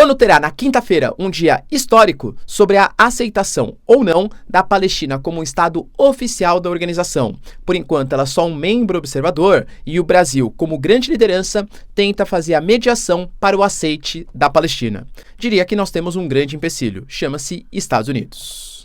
ONU terá na quinta-feira um dia histórico sobre a aceitação ou não da Palestina como um Estado oficial da organização. Por enquanto, ela é só um membro observador e o Brasil, como grande liderança, tenta fazer a mediação para o aceite da Palestina. Diria que nós temos um grande empecilho, chama-se Estados Unidos.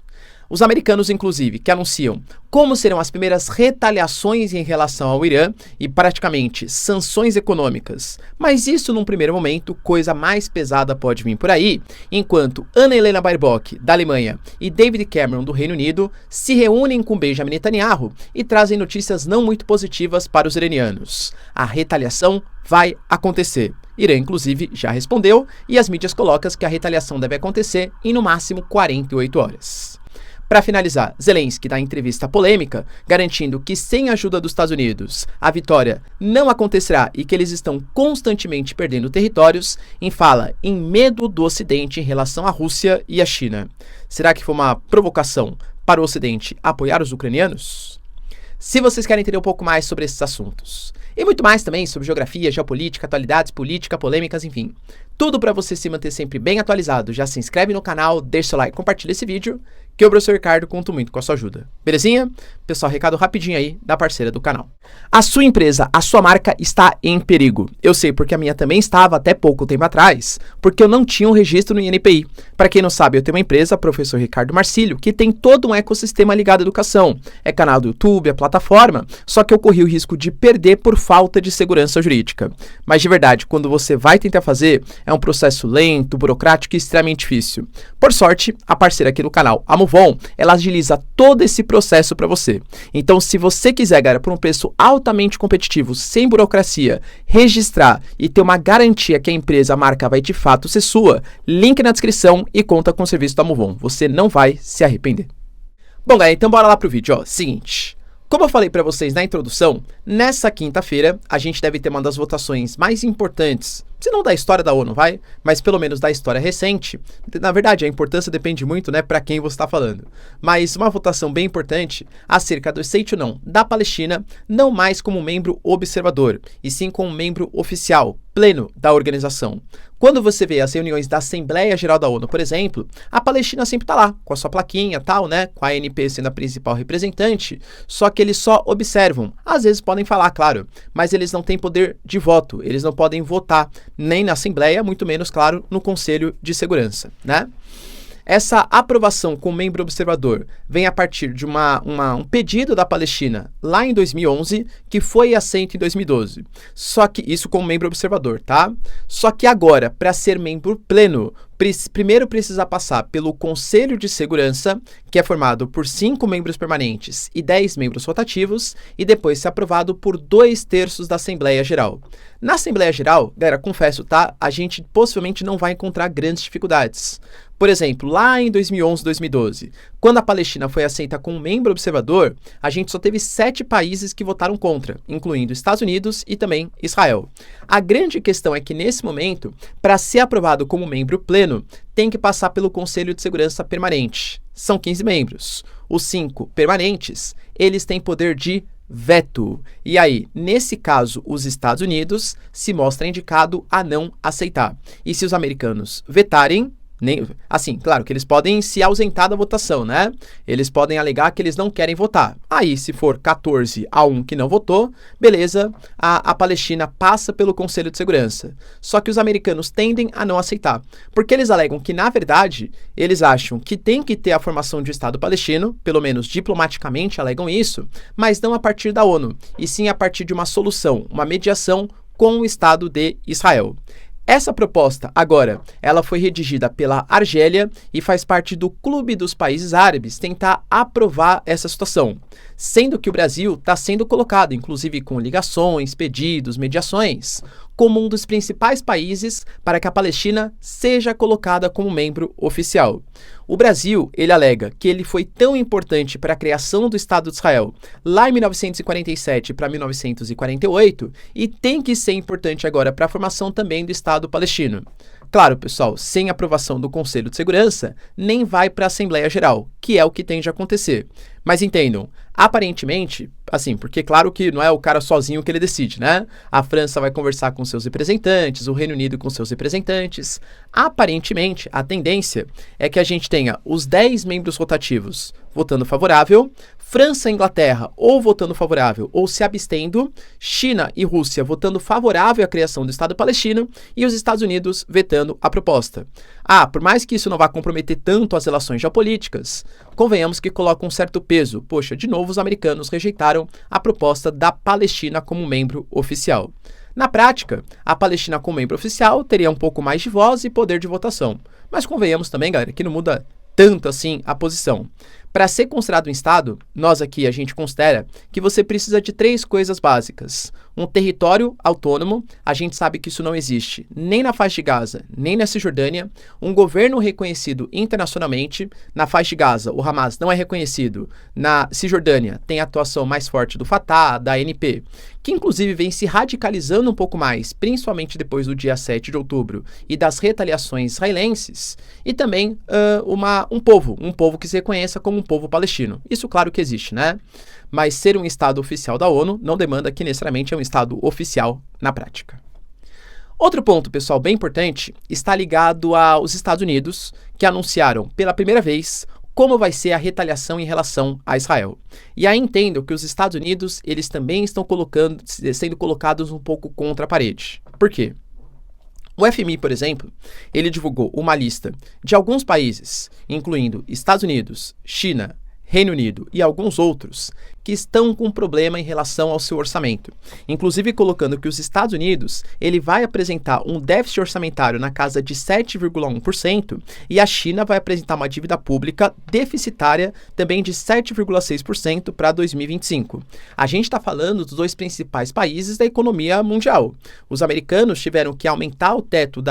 Os americanos, inclusive, que anunciam como serão as primeiras retaliações em relação ao Irã e praticamente sanções econômicas. Mas isso, num primeiro momento, coisa mais pesada pode vir por aí, enquanto Annalena Baerbock, da Alemanha, e David Cameron, do Reino Unido, se reúnem com Benjamin Netanyahu e trazem notícias não muito positivas para os iranianos. A retaliação vai acontecer. Irã, inclusive, já respondeu e as mídias colocam que a retaliação deve acontecer em, no máximo, 48 horas. Para finalizar, Zelensky dá entrevista polêmica, garantindo que sem a ajuda dos Estados Unidos, a vitória não acontecerá e que eles estão constantemente perdendo territórios, em fala em medo do Ocidente em relação à Rússia e à China. Será que foi uma provocação para o Ocidente apoiar os ucranianos? Se vocês querem entender um pouco mais sobre esses assuntos, e muito mais também sobre geografia, geopolítica, atualidades, política, polêmicas, enfim, tudo para você se manter sempre bem atualizado, já se inscreve no canal, deixa seu like, compartilha esse vídeo, que eu, professor Ricardo, conto muito com a sua ajuda. Belezinha? Pessoal, recado rapidinho aí da parceira do canal. A sua empresa, a sua marca está em perigo. Eu sei porque a minha também estava até pouco tempo atrás, porque eu não tinha um registro no INPI. Para quem não sabe, eu tenho uma empresa, professor Ricardo Marcílio, que tem todo um ecossistema ligado à educação. É canal do YouTube, é plataforma, só que eu corri o risco de perder por falta de segurança jurídica. Mas de verdade, quando você vai tentar fazer, é um processo lento, burocrático e extremamente difícil. Por sorte, a parceira aqui do canal, a Movon, ela agiliza todo esse processo para você. Então, se você quiser, galera, por um preço altamente competitivo, sem burocracia, registrar e ter uma garantia que a empresa, a marca vai de fato ser sua, link na descrição e conta com o serviço da Movon. Você não vai se arrepender. Bom, galera, então bora lá pro vídeo, ó. Seguinte. Como eu falei para vocês na introdução, nessa quinta-feira a gente deve ter uma das votações mais importantes, se não da história da ONU, mas pelo menos da história recente. Na verdade, a importância depende muito, né, para quem você está falando. Mas uma votação bem importante acerca do aceite ou não da Palestina, não mais como membro observador, e sim como membro oficial, pleno da organização. Quando você vê as reuniões da Assembleia Geral da ONU, por exemplo, a Palestina sempre está lá, com a sua plaquinha tal, né, com a ANP sendo a principal representante, só que eles só observam. Às vezes podem falar, claro, mas eles não têm poder de voto, eles não podem votar nem na Assembleia, muito menos, claro, no Conselho de Segurança, né? Essa aprovação como membro observador vem a partir de um pedido da Palestina lá em 2011, que foi aceito em 2012. Só que isso como membro observador, tá? Só que agora, para ser membro pleno, primeiro precisa passar pelo Conselho de Segurança, que é formado por 5 membros permanentes e 10 membros rotativos, e depois ser aprovado por 2/3 da Assembleia Geral. Na Assembleia Geral, galera, confesso, tá? A gente possivelmente não vai encontrar grandes dificuldades. Por exemplo, lá em 2011, 2012, quando a Palestina foi aceita como membro observador, a gente só teve 7 países que votaram contra, incluindo Estados Unidos e também Israel. A grande questão é que, nesse momento, para ser aprovado como membro pleno, tem que passar pelo Conselho de Segurança Permanente. São 15 membros. Os 5 permanentes, eles têm poder de veto. E aí, nesse caso, os Estados Unidos se mostra indicado a não aceitar. E se os americanos vetarem, assim, claro que eles podem se ausentar da votação, né? Eles podem alegar que eles não querem votar. Aí, se for 14-1 que não votou, beleza, a Palestina passa pelo Conselho de Segurança. Só que os americanos tendem a não aceitar, porque eles alegam que, na verdade, eles acham que tem que ter a formação de Estado palestino, pelo menos diplomaticamente alegam isso, mas não a partir da ONU, e sim a partir de uma solução, uma mediação com o Estado de Israel. Essa proposta, agora, ela foi redigida pela Argélia e faz parte do Clube dos Países Árabes tentar aprovar essa situação, sendo que o Brasil está sendo colocado, inclusive com ligações, pedidos, mediações, como um dos principais países para que a Palestina seja colocada como membro oficial. O Brasil, ele alega que ele foi tão importante para a criação do Estado de Israel lá em 1947 para 1948 e tem que ser importante agora para a formação também do Estado palestino. Claro, pessoal, sem aprovação do Conselho de Segurança, nem vai para a Assembleia Geral, que é o que tende a acontecer. Mas entendam, aparentemente, assim, porque claro que não é o cara sozinho que ele decide, né? A França vai conversar com seus representantes, o Reino Unido com seus representantes. Aparentemente, a tendência é que a gente tenha os 10 membros rotativos votando favorável, França e Inglaterra ou votando favorável ou se abstendo, China e Rússia votando favorável à criação do Estado palestino e os Estados Unidos vetando a proposta. Por mais que isso não vá comprometer tanto as relações geopolíticas, convenhamos que coloca um certo peso. Poxa, de novo os americanos rejeitaram a proposta da Palestina como membro oficial. Na prática, a Palestina como membro oficial teria um pouco mais de voz e poder de votação. Mas convenhamos também, galera, que não muda tanto assim a posição. Para ser considerado um Estado, a gente considera que você precisa de 3 coisas básicas. Um território autônomo, a gente sabe que isso não existe nem na faixa de Gaza, nem na Cisjordânia. Um governo reconhecido internacionalmente. Na faixa de Gaza, o Hamas não é reconhecido. Na Cisjordânia, tem a atuação mais forte do Fatah, da ANP, que inclusive vem se radicalizando um pouco mais, principalmente depois do dia 7 de outubro e das retaliações israelenses. E também um povo que se reconheça como um povo palestino. Isso claro que existe, né? Mas ser um Estado oficial da ONU não demanda que necessariamente é um Estado oficial na prática. Outro ponto, pessoal, bem importante, está ligado aos Estados Unidos, que anunciaram pela primeira vez como vai ser a retaliação em relação a Israel. E aí entendo que os Estados Unidos, eles também estão sendo colocados um pouco contra a parede. Por quê? O FMI, por exemplo, ele divulgou uma lista de alguns países, incluindo Estados Unidos, China, Reino Unido e alguns outros, que estão com problema em relação ao seu orçamento. Inclusive colocando que os Estados Unidos, ele vai apresentar um déficit orçamentário na casa de 7,1% e a China vai apresentar uma dívida pública deficitária também de 7,6% para 2025. A gente está falando dos 2 principais países da economia mundial. Os americanos tiveram que aumentar o teto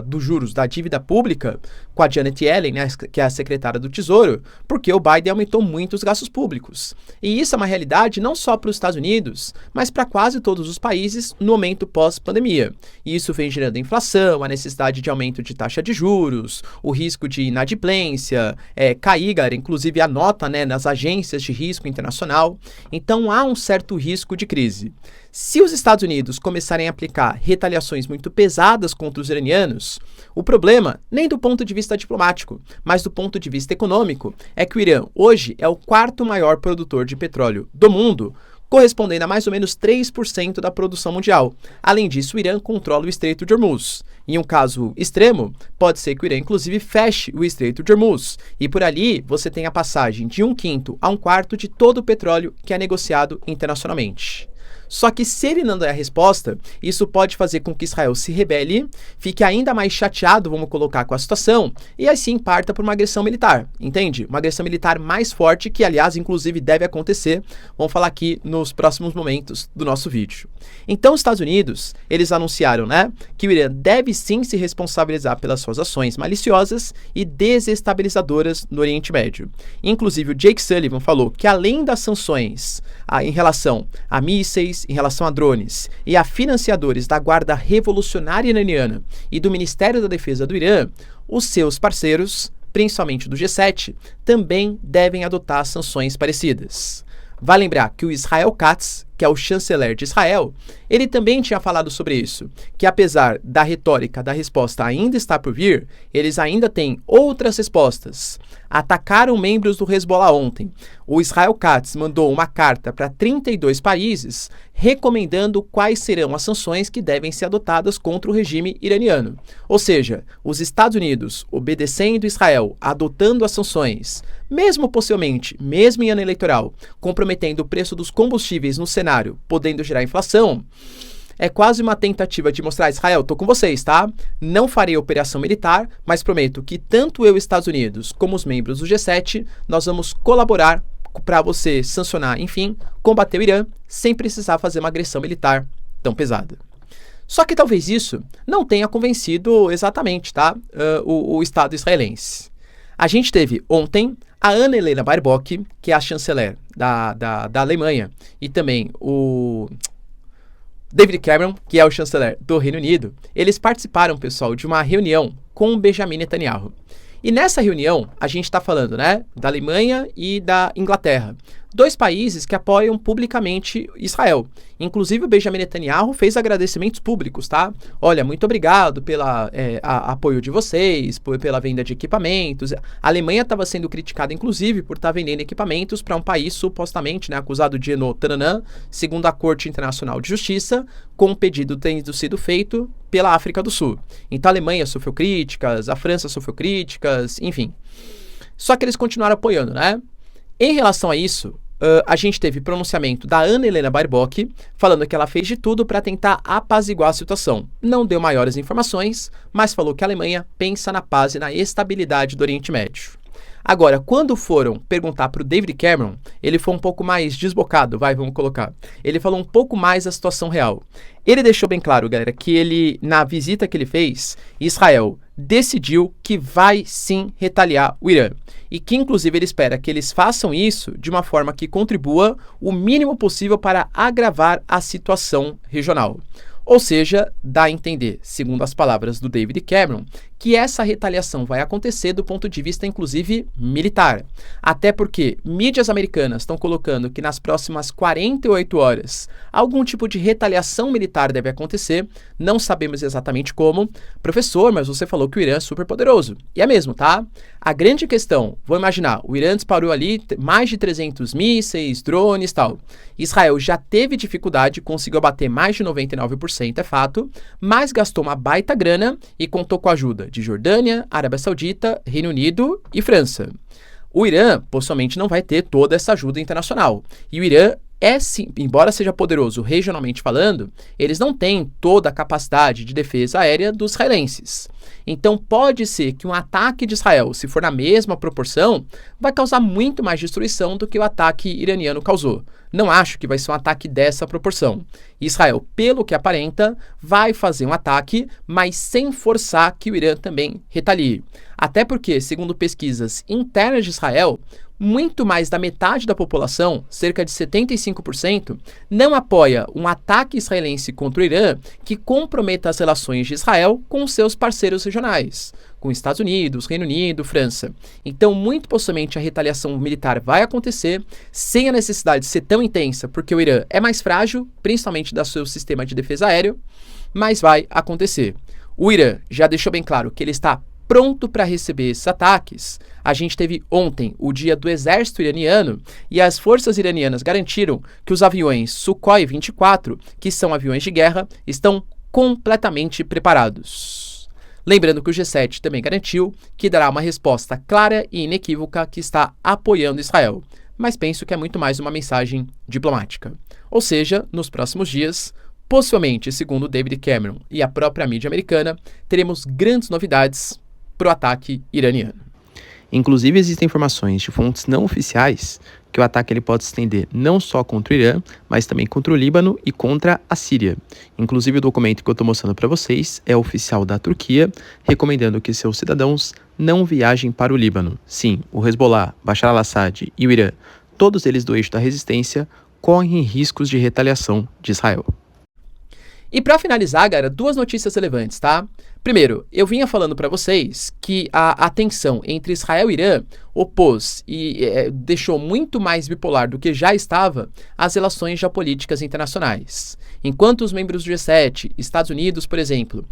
dos juros da dívida pública com a Janet Yellen, né, que é a secretária do Tesouro, porque o Biden aumentou muito os gastos públicos. E isso é uma realidade não só para os Estados Unidos, mas para quase todos os países no momento pós-pandemia. E isso vem gerando inflação, a necessidade de aumento de taxa de juros, o risco de inadimplência, cair, galera, inclusive a nota, né, nas agências de risco internacional. Então há um certo risco de crise. Se os Estados Unidos começarem a aplicar retaliações muito pesadas contra os iranianos, o problema, nem do ponto de vista diplomático, mas do ponto de vista econômico, é que o Irã hoje é o 4º maior produtor de petróleo do mundo, correspondendo a mais ou menos 3% da produção mundial. Além disso, o Irã controla o Estreito de Hormuz. Em um caso extremo, pode ser que o Irã, inclusive, feche o Estreito de Hormuz. E por ali, você tem a passagem de 1/5 a 1/4 de todo o petróleo que é negociado internacionalmente. Só que se ele não der a resposta, isso pode fazer com que Israel se rebele, fique ainda mais chateado, vamos colocar, com a situação, e assim parta por uma agressão militar, entende? Uma agressão militar mais forte que, aliás, inclusive deve acontecer, vamos falar aqui nos próximos momentos do nosso vídeo. Então, os Estados Unidos, eles anunciaram, né, que o Irã deve sim se responsabilizar pelas suas ações maliciosas e desestabilizadoras no Oriente Médio. Inclusive, o Jake Sullivan falou que além das sanções em relação a mísseis, em relação a drones e a financiadores da Guarda Revolucionária Iraniana e do Ministério da Defesa do Irã, os seus parceiros, principalmente do G7, também devem adotar sanções parecidas. Vale lembrar que o Israel Katz, que é o chanceler de Israel, ele também tinha falado sobre isso, que apesar da retórica da resposta ainda estar por vir, eles ainda têm outras respostas. Atacaram membros do Hezbollah ontem. O Israel Katz mandou uma carta para 32 países recomendando quais serão as sanções que devem ser adotadas contra o regime iraniano. Ou seja, os Estados Unidos obedecendo Israel, adotando as sanções, mesmo possivelmente, mesmo em ano eleitoral, comprometendo o preço dos combustíveis no cenário, podendo gerar inflação, é quase uma tentativa de mostrar: Israel, tô com vocês, tá? Não farei operação militar, mas prometo que tanto eu, Estados Unidos, como os membros do G7, nós vamos colaborar para você sancionar, enfim, combater o Irã, sem precisar fazer uma agressão militar tão pesada. Só que talvez isso não tenha convencido exatamente, tá? O Estado israelense. A gente teve ontem a Annalena Baerbock, que é a chanceler da Alemanha, e também o David Cameron, que é o chanceler do Reino Unido, eles participaram, pessoal, de uma reunião com o Benjamin Netanyahu. E nessa reunião, a gente está falando, né, da Alemanha e da Inglaterra. 2 países que apoiam publicamente Israel. Inclusive, o Benjamin Netanyahu fez agradecimentos públicos, tá? Olha, muito obrigado pelo apoio de vocês, pela venda de equipamentos. A Alemanha estava sendo criticada, inclusive, por estar vendendo equipamentos para um país supostamente, né, acusado de Enotananã, segundo a Corte Internacional de Justiça, com um pedido tendo sido feito pela África do Sul. Então, a Alemanha sofreu críticas, a França sofreu críticas, enfim. Só que eles continuaram apoiando, né? Em relação a isso, a gente teve pronunciamento da Ana Helena Baerbock, falando que ela fez de tudo para tentar apaziguar a situação. Não deu maiores informações, mas falou que a Alemanha pensa na paz e na estabilidade do Oriente Médio. Agora, quando foram perguntar para o David Cameron, ele foi um pouco mais desbocado, vamos colocar. Ele falou um pouco mais da situação real. Ele deixou bem claro, galera, que ele, na visita que ele fez, Israel decidiu que vai sim retaliar o Irã. E que, inclusive, ele espera que eles façam isso de uma forma que contribua o mínimo possível para agravar a situação regional. Ou seja, dá a entender, segundo as palavras do David Cameron, que essa retaliação vai acontecer do ponto de vista, inclusive, militar. Até porque mídias americanas estão colocando que nas próximas 48 horas algum tipo de retaliação militar deve acontecer. Não sabemos exatamente como. Professor, mas você falou que o Irã é super poderoso. E é mesmo, tá? A grande questão, vou imaginar, o Irã disparou ali mais de 300 mísseis, drones e tal. Israel já teve dificuldade, conseguiu abater mais de 99%, é fato, mas gastou uma baita grana e contou com a ajuda de Jordânia, Arábia Saudita, Reino Unido e França. O Irã possivelmente não vai ter toda essa ajuda internacional. E o Irã sim, embora seja poderoso regionalmente falando, eles não têm toda a capacidade de defesa aérea dos israelenses. Então pode ser que um ataque de Israel, se for na mesma proporção, vai causar muito mais destruição do que o ataque iraniano causou. Não acho que vai ser um ataque dessa proporção. Israel, pelo que aparenta, vai fazer um ataque, mas sem forçar que o Irã também retalie. Até porque, segundo pesquisas internas de Israel, muito mais da metade da população, cerca de 75%, não apoia um ataque israelense contra o Irã que comprometa as relações de Israel com seus parceiros regionais, com Estados Unidos, Reino Unido, França. Então, muito possivelmente, a retaliação militar vai acontecer sem a necessidade de ser tão intensa, porque o Irã é mais frágil, principalmente do seu sistema de defesa aéreo, mas vai acontecer. O Irã já deixou bem claro que ele está pronto para receber esses ataques. A gente teve ontem o dia do exército iraniano e as forças iranianas garantiram que os aviões Sukhoi 24, que são aviões de guerra, estão completamente preparados. Lembrando que o G7 também garantiu que dará uma resposta clara e inequívoca que está apoiando Israel, mas penso que é muito mais uma mensagem diplomática. Ou seja, nos próximos dias, possivelmente, segundo David Cameron e a própria mídia americana, teremos grandes novidades para o ataque iraniano. Inclusive, existem informações de fontes não oficiais que o ataque ele pode se estender não só contra o Irã, mas também contra o Líbano e contra a Síria. Inclusive, o documento que eu estou mostrando para vocês é oficial da Turquia, recomendando que seus cidadãos não viajem para o Líbano. Sim, o Hezbollah, Bashar al-Assad e o Irã, todos eles do eixo da resistência, correm riscos de retaliação de Israel. E para finalizar, galera, 2 notícias relevantes, tá? Primeiro, eu vinha falando para vocês que a tensão entre Israel e Irã opôs e deixou muito mais bipolar do que já estava as relações geopolíticas internacionais. Enquanto os membros do G7, Estados Unidos, por exemplo,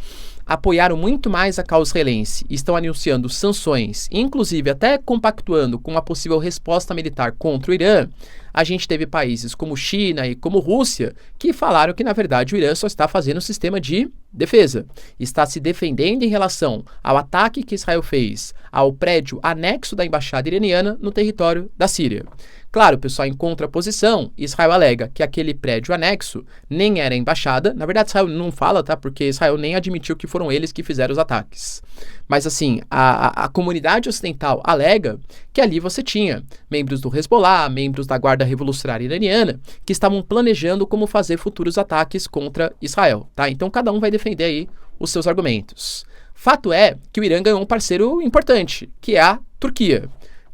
apoiaram muito mais a causa israelense e estão anunciando sanções, inclusive até compactuando com uma possível resposta militar contra o Irã, a gente teve países como China e como Rússia que falaram que, na verdade, o Irã só está fazendo um sistema de defesa. Está se defendendo em relação ao ataque que Israel fez ao prédio anexo da embaixada iraniana no território da Síria. Claro, pessoal, em contraposição, Israel alega que aquele prédio anexo nem era embaixada. Na verdade, Israel não fala, tá? Porque Israel nem admitiu que foram eles que fizeram os ataques. Mas, assim, a comunidade ocidental alega que ali você tinha membros do Hezbollah, membros da Guarda Revolucionária Iraniana, que estavam planejando como fazer futuros ataques contra Israel, tá? Então, cada um vai defender aí os seus argumentos. Fato é que o Irã ganhou um parceiro importante, que é a Turquia.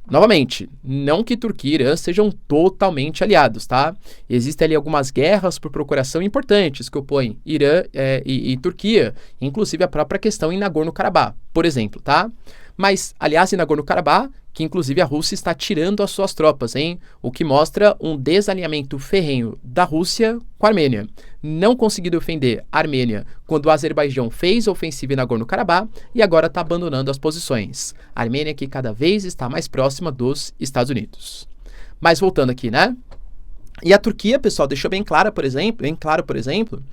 Novamente, não que Turquia e Irã sejam totalmente aliados, tá? Existem ali algumas guerras por procuração importantes que opõem Irã e Turquia, inclusive a própria questão em Nagorno-Karabakh, por exemplo, tá? Mas, aliás, em Nagorno-Karabakh, que inclusive a Rússia está tirando as suas tropas, hein? O que mostra um desalinhamento ferrenho da Rússia com a Armênia. Não conseguiu defender a Armênia quando o Azerbaijão fez a ofensiva em Nagorno-Karabakh e agora está abandonando as posições. A Armênia que cada vez está mais próxima dos Estados Unidos. Mas voltando aqui, né? E a Turquia, pessoal, deixou bem claro, por exemplo,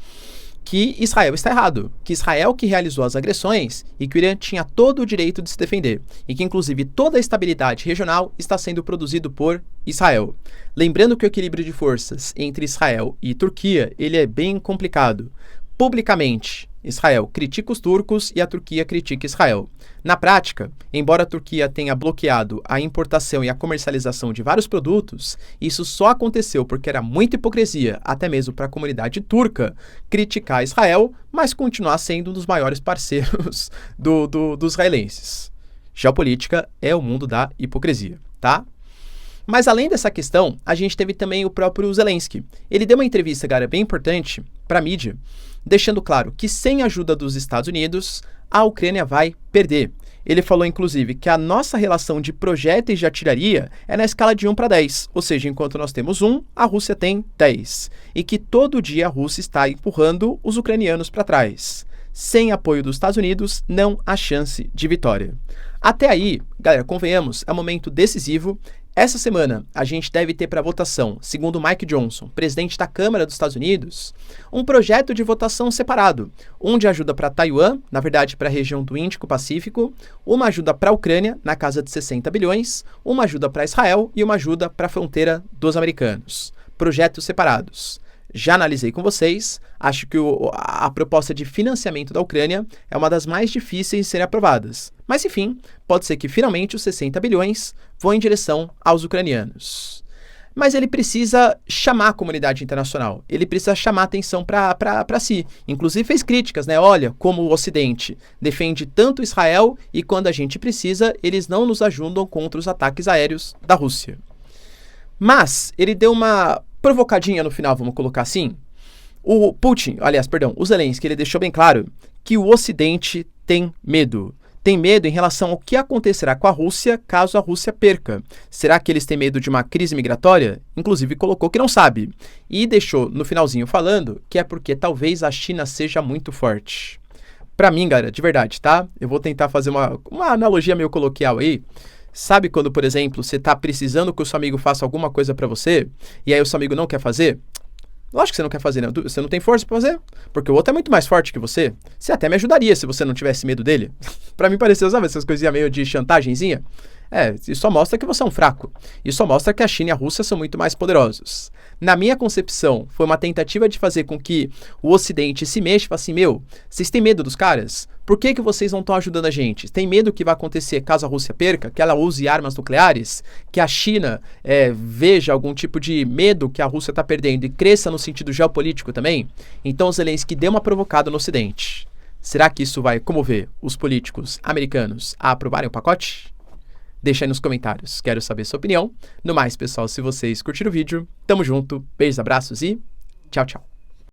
que Israel está errado, que Israel que realizou as agressões e que o Irã tinha todo o direito de se defender e que inclusive toda a estabilidade regional está sendo produzido por Israel. Lembrando que o equilíbrio de forças entre Israel e Turquia, ele é bem complicado. Publicamente, Israel critica os turcos e a Turquia critica Israel. Na prática, embora a Turquia tenha bloqueado a importação e a comercialização de vários produtos, isso só aconteceu porque era muita hipocrisia, até mesmo para a comunidade turca, criticar Israel, mas continuar sendo um dos maiores parceiros dos israelenses. Geopolítica é o mundo da hipocrisia, tá? Mas além dessa questão, a gente teve também o próprio Zelensky. Ele deu uma entrevista, cara, bem importante para a mídia, deixando claro que sem a ajuda dos Estados Unidos, a Ucrânia vai perder. Ele falou, inclusive, que a nossa relação de projéteis de artilharia é na escala de 1 para 10, ou seja, enquanto nós temos 1, a Rússia tem 10, e que todo dia a Rússia está empurrando os ucranianos para trás. Sem apoio dos Estados Unidos, não há chance de vitória. Até aí, galera, convenhamos, é um momento decisivo. Essa semana, a gente deve ter para votação, segundo Mike Johnson, presidente da Câmara dos Estados Unidos, um projeto de votação separado, um de ajuda para Taiwan, na verdade para a região do Índico-Pacífico, uma ajuda para a Ucrânia, na casa de 60 bilhões, uma ajuda para Israel e uma ajuda para a fronteira dos americanos. Projetos separados. Já analisei com vocês, acho que a proposta de financiamento da Ucrânia é uma das mais difíceis de serem aprovadas. Mas, enfim, pode ser que finalmente os 60 bilhões vão em direção aos ucranianos. Mas ele precisa chamar a comunidade internacional, ele precisa chamar atenção para si. Inclusive fez críticas, né? Olha, como o Ocidente defende tanto Israel e quando a gente precisa, eles não nos ajudam contra os ataques aéreos da Rússia. Mas ele deu uma provocadinha no final, vamos colocar assim. O Zelensky, ele deixou bem claro que o Ocidente tem medo. Tem medo em relação ao que acontecerá com a Rússia caso a Rússia perca. Será que eles têm medo de uma crise migratória? Inclusive colocou que não sabe. E deixou no finalzinho falando que é porque talvez a China seja muito forte. Pra mim, galera, de verdade, tá? Eu vou tentar fazer uma analogia meio coloquial aí. Sabe quando, por exemplo, você tá precisando que o seu amigo faça alguma coisa pra você e aí o seu amigo não quer fazer? Lógico que você não quer fazer, né? Você não tem força pra fazer, porque o outro é muito mais forte que você. Você até me ajudaria se você não tivesse medo dele. Pra mim pareceu, sabe, essas coisinhas meio de chantagemzinha? Isso só mostra que você é um fraco. Isso só mostra que a China e a Rússia são muito mais poderosos. Na minha concepção, foi uma tentativa de fazer com que o Ocidente se mexa e fale assim, vocês têm medo dos caras? Por que vocês não estão ajudando a gente? Tem medo que vai acontecer caso a Rússia perca? Que ela use armas nucleares? Que a China veja algum tipo de medo que a Rússia está perdendo e cresça no sentido geopolítico também? Então Zelensky deu uma provocada no Ocidente. Será que isso vai comover os políticos americanos a aprovarem o pacote? Deixa aí nos comentários, quero saber sua opinião. No mais, pessoal, se vocês curtiram o vídeo, tamo junto, beijos, abraços e tchau, tchau.